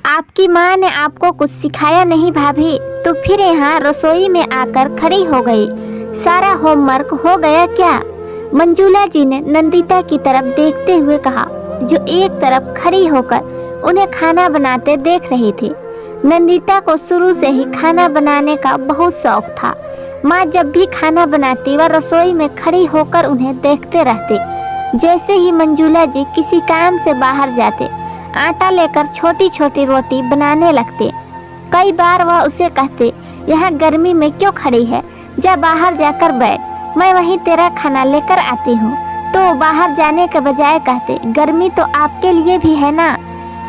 आपकी माँ ने आपको कुछ सिखाया नहीं भाभी? तो फिर यहाँ रसोई में आकर खड़ी हो गई। सारा होमवर्क हो गया क्या? मंजूला जी ने नंदिता की तरफ देखते हुए कहा, जो एक तरफ खड़ी होकर उन्हें खाना बनाते देख रही थी। नंदिता को शुरू से ही खाना बनाने का बहुत शौक था। माँ जब भी खाना बनाती वह रसोई में खड़ी होकर उन्हें देखते रहती। जैसे ही मंजूला जी किसी काम से बाहर जाते, आटा लेकर छोटी छोटी रोटी बनाने लगते। कई बार वह उसे कहते, यहाँ गर्मी में क्यों खड़ी है, जा बाहर जाकर बैठ, मैं वहीं तेरा खाना लेकर आती हूँ। तो बाहर जाने के बजाय कहते, गर्मी तो आपके लिए भी है ना,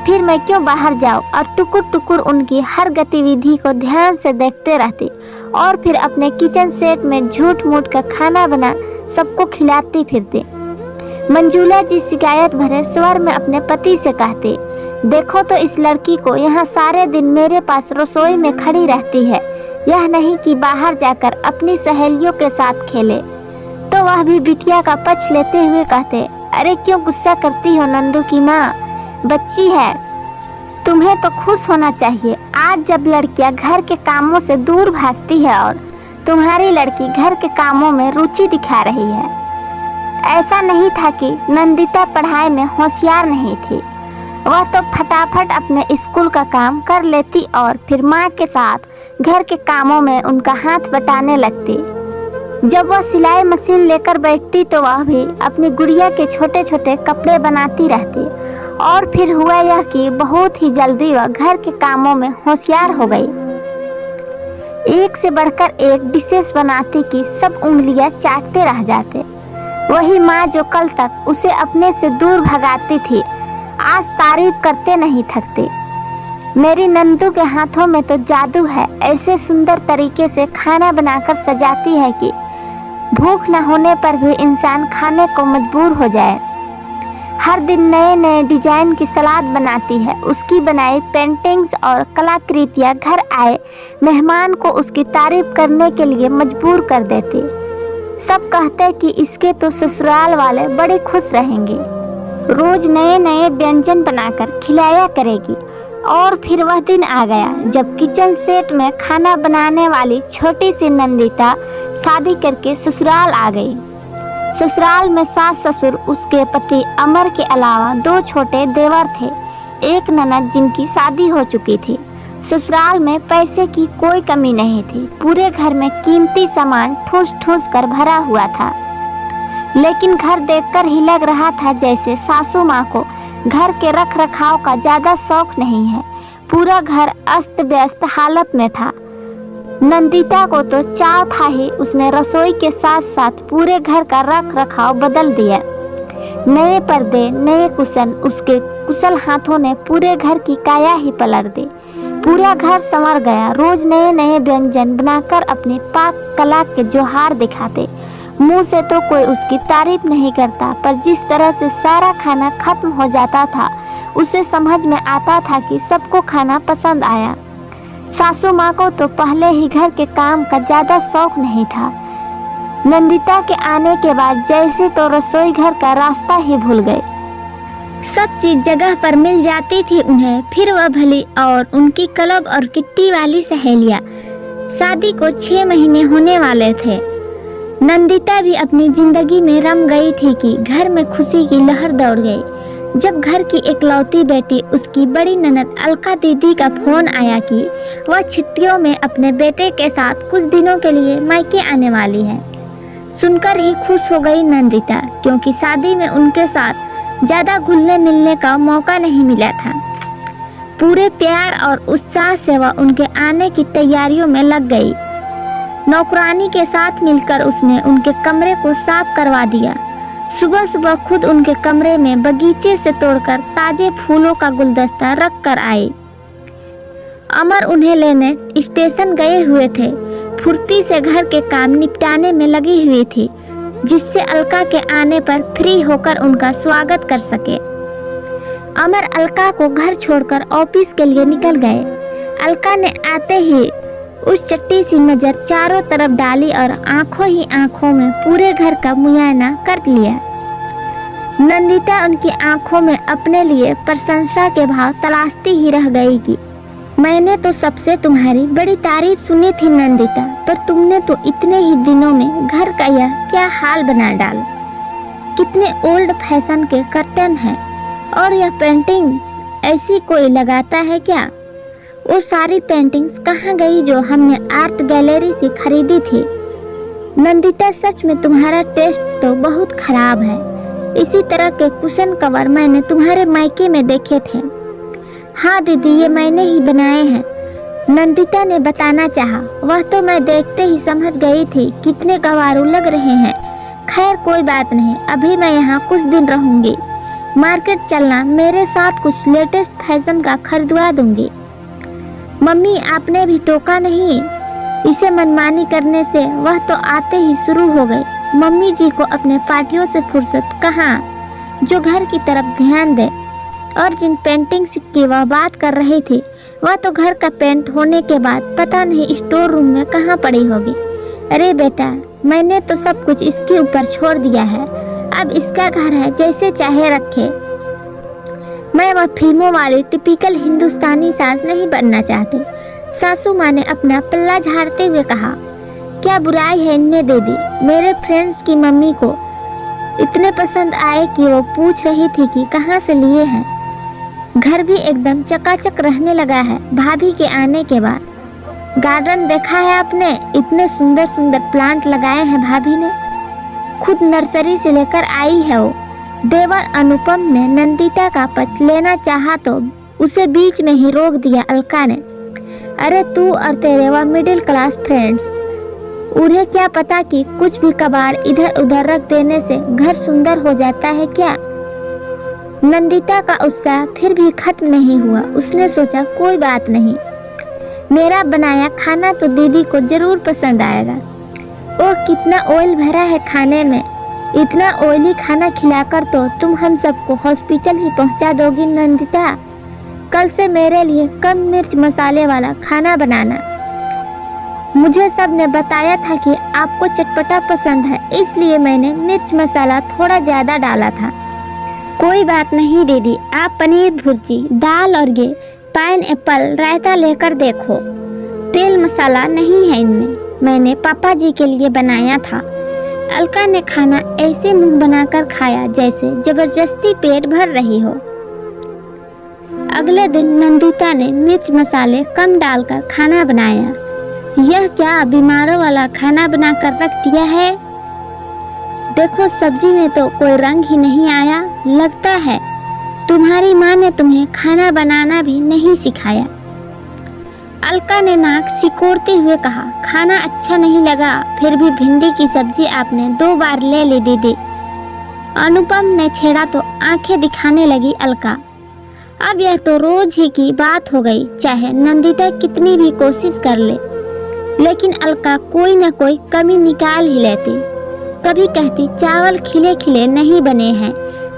फिर मैं क्यों बाहर जाऊँ। और टुकुर टुकुर उनकी हर गतिविधि को ध्यान से देखते रहते और फिर अपने किचन सेट में झूठ मूठ का खाना बना सबको खिलाती फिरते। मंजूला जी शिकायत भरे स्वर में अपने पति से कहते, देखो तो इस लड़की को, यहाँ सारे दिन मेरे पास रसोई में खड़ी रहती है, यह नहीं कि बाहर जाकर अपनी सहेलियों के साथ खेले। तो वह भी बिटिया का पक्ष लेते हुए कहते, अरे क्यों गुस्सा करती हो नंदू की माँ, बच्ची है, तुम्हें तो खुश होना चाहिए। आज जब लड़कियां घर के कामों से दूर भागती है और तुम्हारी लड़की घर के कामों में रुचि दिखा रही है। ऐसा नहीं था कि नंदिता पढ़ाई में होशियार नहीं थी, वह तो फटाफट अपने स्कूल का काम कर लेती और फिर माँ के साथ घर के कामों में उनका हाथ बटाने लगती। जब वह सिलाई मशीन लेकर बैठती तो वह भी अपनी गुड़िया के छोटे छोटे कपड़े बनाती रहती। और फिर हुआ यह कि बहुत ही जल्दी वह घर के कामों में होशियार हो गई। एक से बढ़कर एक डिशेस बनाती कि सब उंगलियां चाटते रह जाते। वही माँ जो कल तक उसे अपने से दूर भगाती थी, आज तारीफ करते नहीं थकते। मेरी नंदू के हाथों में तो जादू है, ऐसे सुंदर तरीके से खाना बनाकर सजाती है कि भूख न होने पर भी इंसान खाने को मजबूर हो जाए। हर दिन नए नए डिजाइन की सलाद बनाती है। उसकी बनाई पेंटिंग्स और कलाकृतियाँ घर आए मेहमान को उसकी तारीफ करने के लिए मजबूर कर देती। सब कहते कि इसके तो ससुराल वाले बड़े खुश रहेंगे, रोज नए नए व्यंजन बनाकर खिलाया करेगी। और फिर वह दिन आ गया जब किचन सेट में खाना बनाने वाली छोटी सी नंदिता शादी करके ससुराल आ गई। ससुराल में सास ससुर, उसके पति अमर के अलावा 2 छोटे देवर थे, एक ननद जिनकी शादी हो चुकी थी। ससुराल में पैसे की कोई कमी नहीं थी, पूरे घर में कीमती सामान ठूस ठूस कर भरा हुआ था। लेकिन घर देखकर ही लग रहा था जैसे सासू माँ को घर के रख रखाव का ज्यादा शौक नहीं है। पूरा घर अस्त व्यस्त हालत में था। नंदिता को तो चाव था ही, उसने रसोई के साथ साथ पूरे घर का रख रखाव बदल दिया। नए पर्दे, नए कुशन, उसके कुशल हाथों ने पूरे घर की काया ही पलट दी। पूरा घर संवर गया। रोज नए नए व्यंजन बनाकर अपनी पाक कला के जोहार दिखाते। मुंह से तो कोई उसकी तारीफ नहीं करता, पर जिस तरह से सारा खाना खत्म हो जाता था उसे समझ में आता था कि सबको खाना पसंद आया। सासू माँ को तो पहले ही घर के काम का ज्यादा शौक नहीं था। नंदिता के आने के बाद जैसे तो रसोई घर का रास्ता ही भूल गए। सब चीज जगह पर मिल जाती थी उन्हें। फिर वह भली और उनकी क्लब और किट्टी वाली सहेलियां, शादी को 6 महीने होने वाले थे। नंदिता भी अपनी जिंदगी में रम गई थी कि घर में खुशी की लहर दौड़ गई जब घर की इकलौती बेटी, उसकी बड़ी ननद अलका दीदी का फोन आया कि वह छुट्टियों में अपने बेटे के साथ कुछ दिनों के लिए मायके आने वाली है। सुनकर ही खुश हो गई नंदिता, क्योंकि शादी में उनके साथ ज्यादा घुलने मिलने का मौका नहीं मिला था। पूरे प्यार और उत्साह से वह उनके आने की तैयारियों में लग गई। नौकरानी के साथ मिलकर उसने उनके कमरे को साफ करवा दिया। सुबह सुबह खुद उनके कमरे में बगीचे से तोड़कर ताजे फूलों का गुलदस्ता रख कर आई। अमर उन्हें लेने स्टेशन गए हुए थे। फुर्ती से घर के काम निपटाने में लगी हुई थी, जिससे अलका के आने पर फ्री होकर उनका स्वागत कर सके। अमर अलका को घर छोड़कर ऑफिस के लिए निकल गए। अलका ने आते ही उस चट्टी सी नजर चारों तरफ डाली और आंखों ही आंखों में पूरे घर का मुआयना कर लिया। नंदिता उनकी आंखों में अपने लिए प्रशंसा के भाव तलाशती ही रह गई कि मैंने तो सबसे तुम्हारी बड़ी तारीफ सुनी थी नंदिता, पर तुमने तो इतने ही दिनों में घर का यह क्या हाल बना डाला। कितने ओल्ड फैशन के कर्टन हैं, और यह पेंटिंग ऐसी कोई लगाता है क्या? वो सारी पेंटिंग्स कहाँ गई जो हमने आर्ट गैलरी से खरीदी थी? नंदिता, सच में तुम्हारा टेस्ट तो बहुत खराब है। इसी तरह के कुशन कवर मैंने तुम्हारे मायके में देखे थे। हाँ दीदी, ये मैंने ही बनाए हैं, नंदिता ने बताना चाहा। वह तो मैं देखते ही समझ गई थी कितने गंवारू लग रहे हैं। खैर कोई बात नहीं, अभी मैं यहाँ कुछ दिन रहूँगी। मार्केट चलना, मेरे साथ कुछ लेटेस्ट फैशन का खरीदवा दूंगी। मम्मी, आपने भी टोका नहीं? इसे मनमानी करने से वह तो आते ही शुरू हो गई। मम्मी जी को अपने पार्टियों से फुर्सत कहाँ, जो घर की तरफ ध्यान दे। और जिन पेंटिंग्स की वह बात कर रही थी, वह तो घर का पेंट होने के बाद पता नहीं स्टोर रूम में कहाँ पड़ी होगी। अरे बेटा, मैंने तो सब कुछ इसके ऊपर छोड़ दिया है। अब इसका घर है, जैसे चाहे रखे। मैं वह फिल्मों वाली टिपिकल हिंदुस्तानी सास नहीं बनना चाहती। सासू माँ ने अपना पल्ला झाड़ते हुए कहा, क्या बुराई है इनमें दीदी? मेरे फ्रेंड्स की मम्मी को इतने पसंद आए कि वो पूछ रही थी कि कहाँ से लिए हैं। घर भी एकदम चकाचक रहने लगा है भाभी के आने के बाद। गार्डन देखा है आपने? इतने सुंदर सुंदर प्लांट लगाए हैं भाभी ने, खुद नर्सरी से लेकर आई है वो। देवर अनुपम ने नंदिता का पक्ष लेना चाहा तो उसे बीच में ही रोक दिया अलका ने। अरे तू और तेरे वह मिडिल क्लास फ्रेंड्स, उन्हें क्या पता कि कुछ भी कबाड़ इधर उधर रख देने से घर सुंदर हो जाता है क्या? नंदिता का उत्साह फिर भी खत्म नहीं हुआ। उसने सोचा कोई बात नहीं, मेरा बनाया खाना तो दीदी को जरूर पसंद आएगा। ओह, कितना ऑयल भरा है खाने में। इतना ऑयली खाना खिलाकर तो तुम हम सबको हॉस्पिटल ही पहुंचा दोगी नंदिता। कल से मेरे लिए कम मिर्च मसाले वाला खाना बनाना। मुझे सब ने बताया था कि आपको चटपटा पसंद है, इसलिए मैंने मिर्च मसाला थोड़ा ज़्यादा डाला था। कोई बात नहीं दीदी, आप पनीर भुर्जी, दाल और ये पाइनएप्पल रायता लेकर देखो। तेल मसाला नहीं है इनमें, मैंने पापा जी के लिए बनाया था। अलका ने खाना ऐसे मुंह बनाकर खाया जैसे जबरदस्ती पेट भर रही हो। अगले दिन नंदिता ने मिर्च मसाले कम डालकर खाना बनाया। यह क्या बीमारों वाला खाना बनाकर रख दिया है? देखो, सब्जी में तो कोई रंग ही नहीं आया। लगता है तुम्हारी माँ ने तुम्हें खाना बनाना भी नहीं सिखाया। अलका ने नाक सिकोड़ते हुए कहा, खाना अच्छा नहीं लगा, फिर भी भिंडी की सब्जी आपने 2 बार ले ली दीदी। अनुपम ने छेड़ा तो आंखें दिखाने लगी अलका। अब यह तो रोज ही की बात हो गई, चाहे नंदिता कितनी भी कोशिश कर ले। लेकिन अलका कोई न कोई कमी निकाल ही लेती। कभी कहती चावल खिले खिले नहीं बने हैं,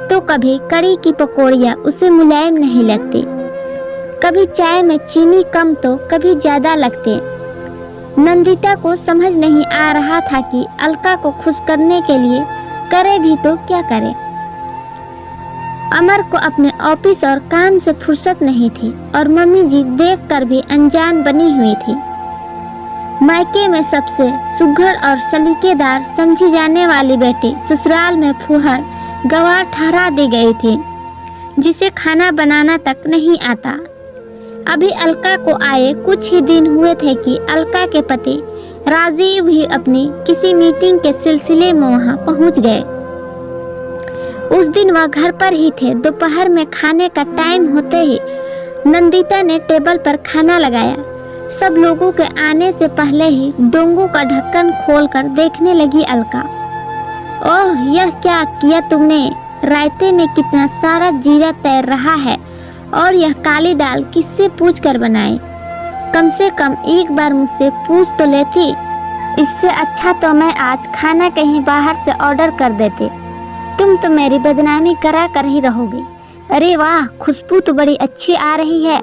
तो कभी कड़ी की पकौड़ियाँ उसे मुलायम नहीं लगती। कभी चाय में चीनी कम तो कभी ज़्यादा लगते। नंदिता को समझ नहीं आ रहा था कि अलका को खुश करने के लिए करे भी तो क्या करे। अमर को अपने ऑफिस और काम से फुर्सत नहीं थी और मम्मी जी देखकर भी अनजान बनी हुई थी। मायके में सबसे सुघड़ और सलीकेदार समझी जाने वाली बेटी ससुराल में फूहड़ गवाह ठहरा दी गई थी, जिसे खाना बनाना तक नहीं आता। अभी अलका को आए कुछ ही दिन हुए थे कि अलका के पति राजीव भी अपनी किसी मीटिंग के सिलसिले में वहां पहुंच गए। उस दिन वह घर पर ही थे। दोपहर में खाने का टाइम होते ही नंदिता ने टेबल पर खाना लगाया। सब लोगों के आने से पहले ही डोंगों का ढक्कन खोलकर देखने लगी अलका। ओह, यह क्या किया तुमने? रायते में कितना सारा जीरा तैर रहा है, और यह काली दाल किससे पूछ कर बनाई? कम से कम एक बार मुझसे पूछ तो लेती। इससे अच्छा तो मैं आज खाना कहीं बाहर से ऑर्डर कर देती। तुम तो मेरी बदनामी करा कर ही रहोगी। अरे वाह, खुशबू तो बड़ी अच्छी आ रही है।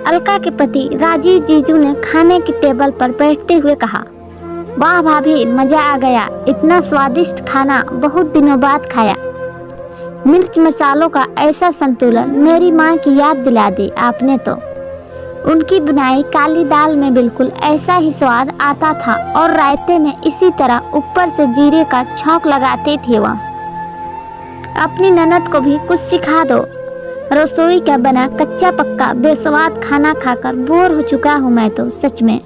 अलका के पति राजीव जीजू ने खाने की टेबल पर बैठते हुए कहा, वाह भाभी, मजा आ गया। इतना स्वादिष्ट खाना बहुत दिनों बाद खाया। मिर्च मसालों का ऐसा संतुलन मेरी माँ की याद दिला दी आपने तो। उनकी बनाई काली दाल में बिल्कुल ऐसा ही स्वाद आता था और रायते में इसी तरह ऊपर से जीरे का छौंक लगाते थे वह। अपनी ननद को भी कुछ सिखा दो। रसोई का बना कच्चा पक्का बेस्वाद खाना खाकर बोर हो चुका हूँ मैं तो सच में।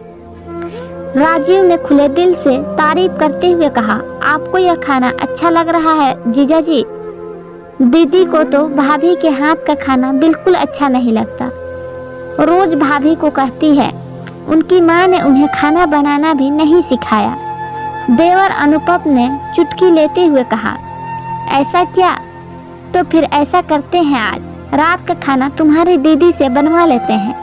राजीव ने खुले दिल से तारीफ करते हुए कहा, आपको यह खाना अच्छा लग रहा है जीजा जी? दीदी को तो भाभी के हाथ का खाना बिल्कुल अच्छा नहीं लगता। रोज भाभी को कहती है। उनकी माँ ने उन्हें खाना बनाना भी नहीं सिखाया। देवर अनुपम ने चुटकी लेते हुए कहा, ऐसा क्या? तो फिर ऐसा करते हैं, आज रात का खाना तुम्हारी दीदी से बनवा लेते हैं।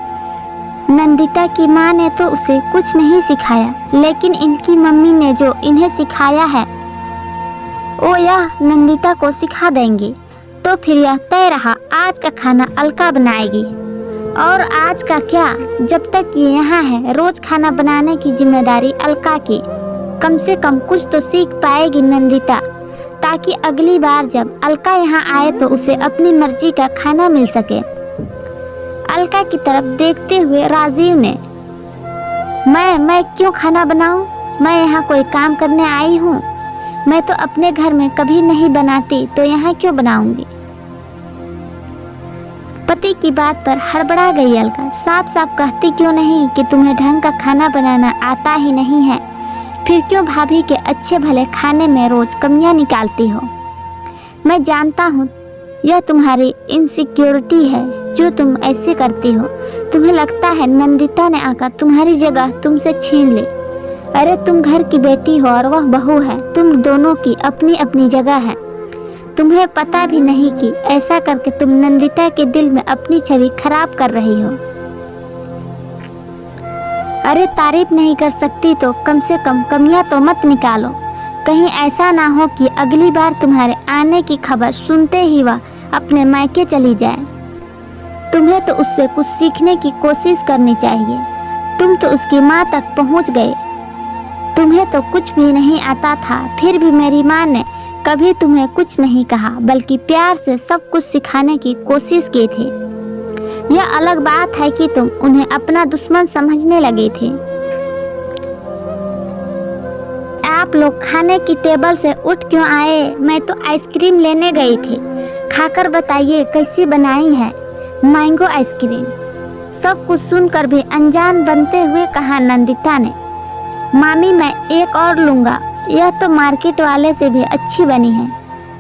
नंदिता की माँ ने तो उसे कुछ नहीं सिखाया, लेकिन इनकी मम्मी ने जो इन्हें सिखाया है वो यह नंदिता को सिखा देंगी। तो फिर यह तय रहा, आज का खाना अलका बनाएगी। और आज का क्या, जब तक ये यहाँ है रोज खाना बनाने की जिम्मेदारी अलका की। कम से कम कुछ तो सीख पाएगी नंदिता, ताकि अगली बार जब अलका यहाँ आए तो उसे अपनी मर्जी का खाना मिल सके। अलका की तरफ देखते हुए राजीव ने, मैं क्यों खाना बनाऊं? मैं यहाँ कोई काम करने आई हूँ। मैं तो अपने घर में कभी नहीं बनाती, तो यहाँ क्यों बनाऊंगी? पति की बात पर हड़बड़ा गई अलका। साफ साफ कहती क्यों नहीं कि तुम्हें ढंग का खाना बनाना आता ही नहीं है? फिर क्यों भाभी के अच्छे भले खाने में रोज कमियां निकालती हो? मैं जानता हूँ यह तुम्हारी इनसिक्योरिटी है जो तुम ऐसे करती हो। तुम्हें लगता है नंदिता ने आकर तुम्हारी जगह तुमसे छीन ली। अरे तुम घर की बेटी हो और वह बहू है। तुम दोनों की अपनी अपनी जगह है। तुम्हें पता भी नहीं कि ऐसा करके तुम नंदिता के दिल में अपनी छवि खराब कर रही हो। अरे तारीफ नहीं कर सकती तो कम से कम कमियां तो मत निकालो। कहीं ऐसा ना हो कि अगली बार तुम्हारे आने की खबर सुनते ही वह अपने मायके चली जाए। तुम्हें तो उससे कुछ सीखने की कोशिश करनी चाहिए। तुम तो उसकी माँ तक पहुँच गए। तुम्हें तो कुछ भी नहीं आता था, फिर भी मेरी माँ ने कभी तुम्हें कुछ नहीं कहा, बल्कि प्यार से सब कुछ सिखाने की कोशिश की थी। यह अलग बात है कि तुम उन्हें अपना दुश्मन समझने लगे थे। आप लोग खाने की टेबल से उठ क्यों आए? मैं तो आइसक्रीम लेने गई थी। खाकर बताइए कैसी बनाई है मैंगो आइसक्रीम। सब कुछ सुनकर भी अनजान बनते हुए कहा नंदिता ने, मामी मैं एक और लूँगा, यह तो मार्केट वाले से भी अच्छी बनी है।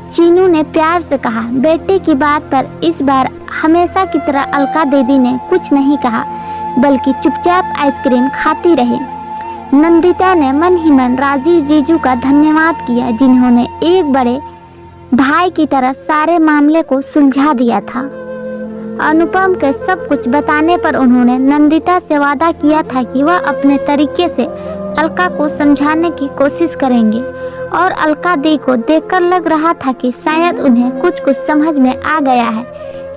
चीनू ने प्यार से कहा। बेटे की बात पर इस बार हमेशा की तरह अलका दीदी ने कुछ नहीं कहा, बल्कि चुपचाप आइसक्रीम खाती रही। नंदिता ने मन ही मन राजीव जीजू का धन्यवाद किया, जिन्होंने एक बड़े भाई की तरह सारे मामले को सुलझा दिया था। अनुपम के सब कुछ बताने पर उन्होंने नंदिता से वादा किया था कि वह अपने तरीके से अलका को समझाने की कोशिश करेंगे। और अलका दी को देखकर लग रहा था कि शायद उन्हें कुछ कुछ समझ में आ गया है।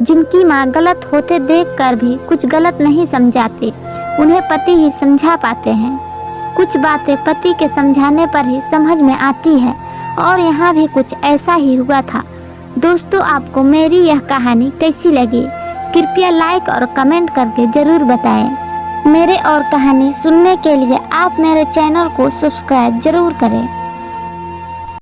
जिनकी माँ गलत होते देखकर भी कुछ गलत नहीं समझाते, उन्हें पति ही समझा पाते हैं। कुछ बातें पति के समझाने पर ही समझ में आती है, और यहाँ भी कुछ ऐसा ही हुआ था। दोस्तों, आपको मेरी यह कहानी कैसी लगी? कृपया लाइक और कमेंट करके ज़रूर बताएं। मेरे और कहानी सुनने के लिए आप मेरे चैनल को सब्सक्राइब जरूर करें।